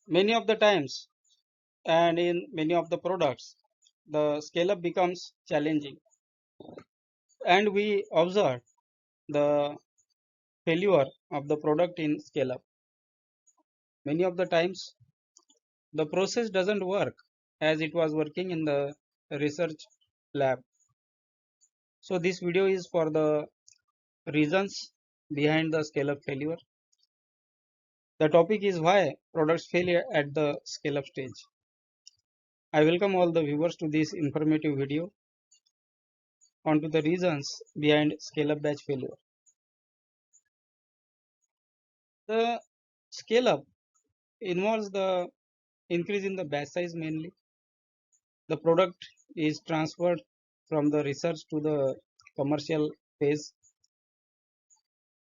Many of the times and in many of the products, the scale up becomes challenging, and we observe the failure of the product in scale up. Many of the times, the process doesn't work as it was working in the research lab. So, this video is for the reasons behind the scale up failure. The topic is why products fail at the scale up stage. I welcome all the viewers to this informative video onto the reasons behind scale up batch failure. The scale up involves the increase in the batch size mainly. The product is transferred from the research to the commercial phase,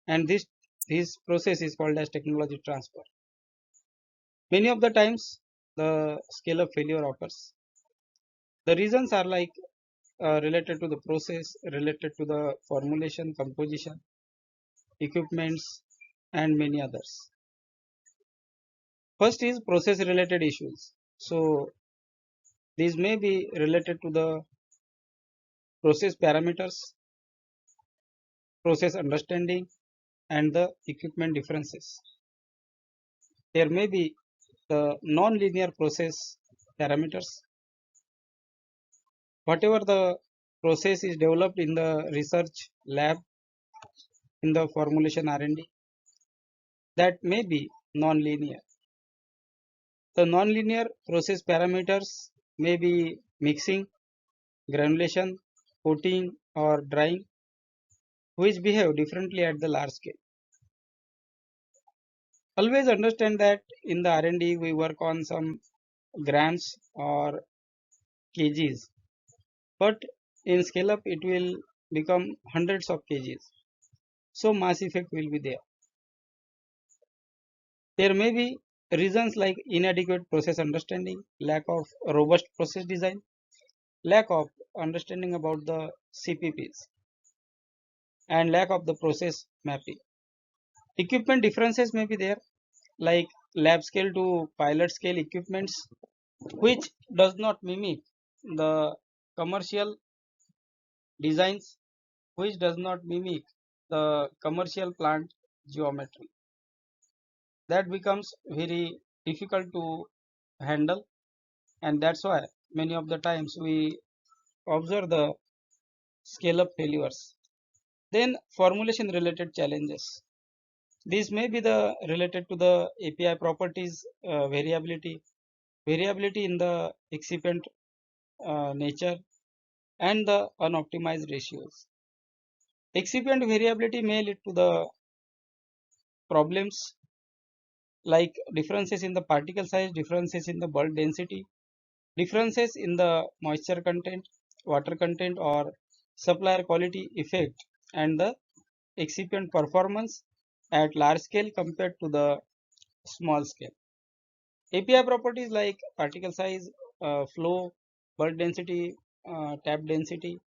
and this process is called as technology transfer. Many of the times the scale up failure occurs. The reasons are like related to the process, related to the formulation, composition, equipments, and many others. First is process related issues. So these may be related to the process parameters, process understanding, and the equipment differences. There may be the non-linear process parameters. Whatever the process is developed in the research lab, in the formulation R&D, that may be non-linear. The non-linear process parameters may be mixing, granulation, coating, or drying, which behave differently at the large scale. Always understand that in the R&D we work on some grams or kgs, but in scale up it will become hundreds of kgs. So mass effect will be there. There may be reasons like inadequate process understanding, lack of robust process design, lack of understanding about the CPPs, and lack of the process mapping. Equipment differences may be there, like lab scale to pilot scale equipments, which does not mimic the commercial designs, which does not mimic the commercial plant geometry. That becomes very difficult to handle, and that's why many of the times we observe the scale up failures. Then formulation related challenges. These may be the related to the API properties variability, variability in the excipient nature, and the unoptimized ratios. Excipient variability may lead to the problems like differences in the particle size, differences in the bulk density, differences in the moisture content, water content, or supplier quality effect, and the excipient performance at large scale compared to the small scale. API properties like particle size, flow, bulk density, tap density,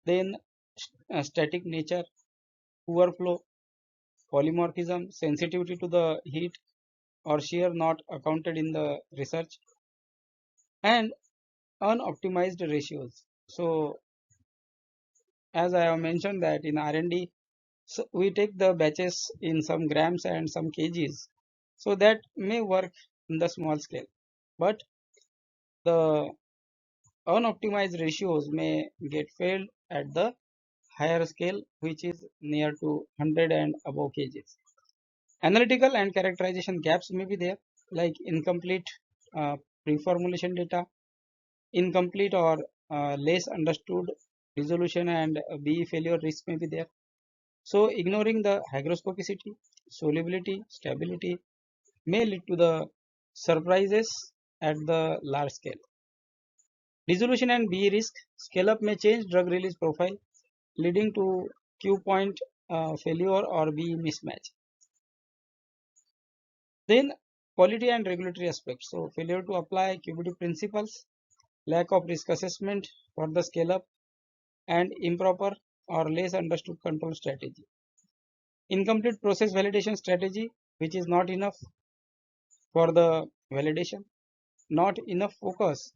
then static nature, poor flow, polymorphism, sensitivity to the heat or shear not accounted in the research, and unoptimized ratios. So as I have mentioned that in R&D, so we take the batches in some grams and some kgs. So that may work in the small scale, but the unoptimized ratios may get failed at the higher scale, which is near to 100 and above kgs. Analytical and characterization gaps may be there, like incomplete pre-formulation data, incomplete or less understood resolution, and BE failure risk may be there. So ignoring the hygroscopicity, solubility, stability may lead to the surprises at the large scale. Dissolution and BE risk. Scale up may change drug release profile, leading to Q point failure or BE mismatch. Then quality and regulatory aspects. So failure to apply QBD principles, lack of risk assessment for the scale up, and improper or less understood control strategy. Incomplete process validation strategy, which is not enough. for the validation, not enough focus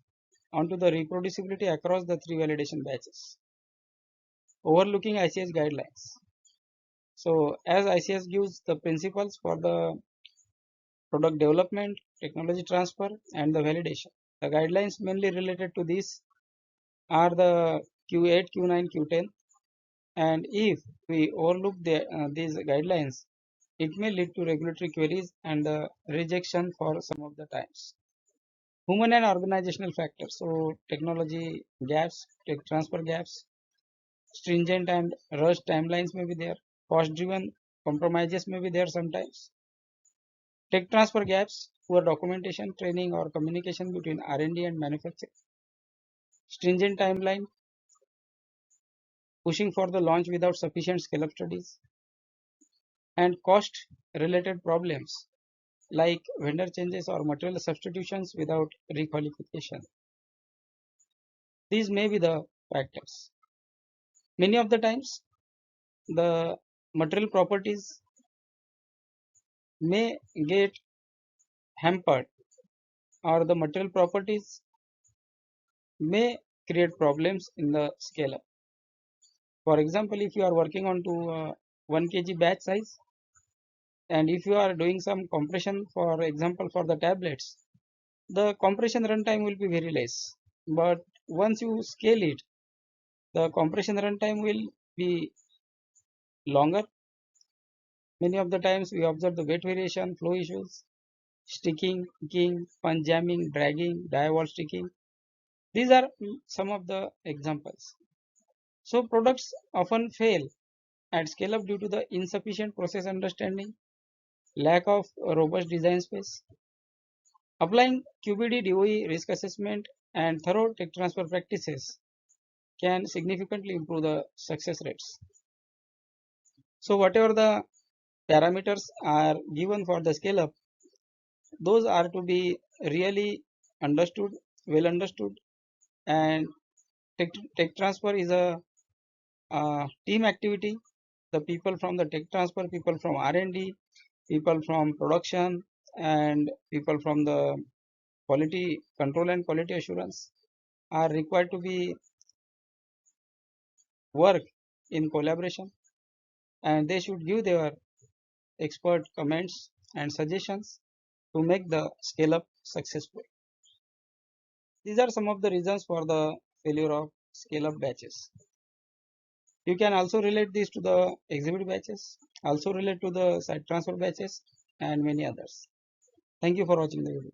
onto the reproducibility across the 3 validation batches, overlooking ICH guidelines. So as ICH gives the principles for the product development, technology transfer and the validation. The guidelines mainly related to this are the Q8, Q9, Q10, and if we overlook these guidelines, it may lead to regulatory queries and rejection for some of the times. Human and organizational factors, so technology gaps, tech transfer gaps, stringent and rushed timelines may be there, cost driven compromises may be there sometimes, tech transfer gaps, poor documentation, training or communication between R&D and manufacturing, stringent timeline, pushing for the launch without sufficient scale-up studies, and cost related problems like vendor changes or material substitutions without requalification. These may be the factors. Many of the times, the material properties may get hampered or the material properties may create problems in the scale up. For example, if you are working on to 1 kg batch size and if you are doing some compression, for example, for the tablets, the compression runtime will be very less. But once you scale it, the compression runtime will be longer. Many of the times we observe the weight variation, flow issues, sticking, kicking, punch jamming, dragging, die wall sticking. These are some of the examples. So products often fail at scale up due to the insufficient process understanding, lack of robust design space. Applying QBD, DOE, risk assessment, and thorough tech transfer practices can significantly improve the success rates. So whatever the parameters are given for the scale up, those are to be really understood, well understood, and tech transfer is a team activity. The people from the tech transfer, people from R&D, people from production, and people from the quality control and quality assurance are required to be work in collaboration, and they should give their expert comments and suggestions to make the scale up successful. These are some of the reasons for the failure of scale up batches. You can also relate this to the exhibit batches, also relate to the site transfer batches and many others. Thank you for watching the video.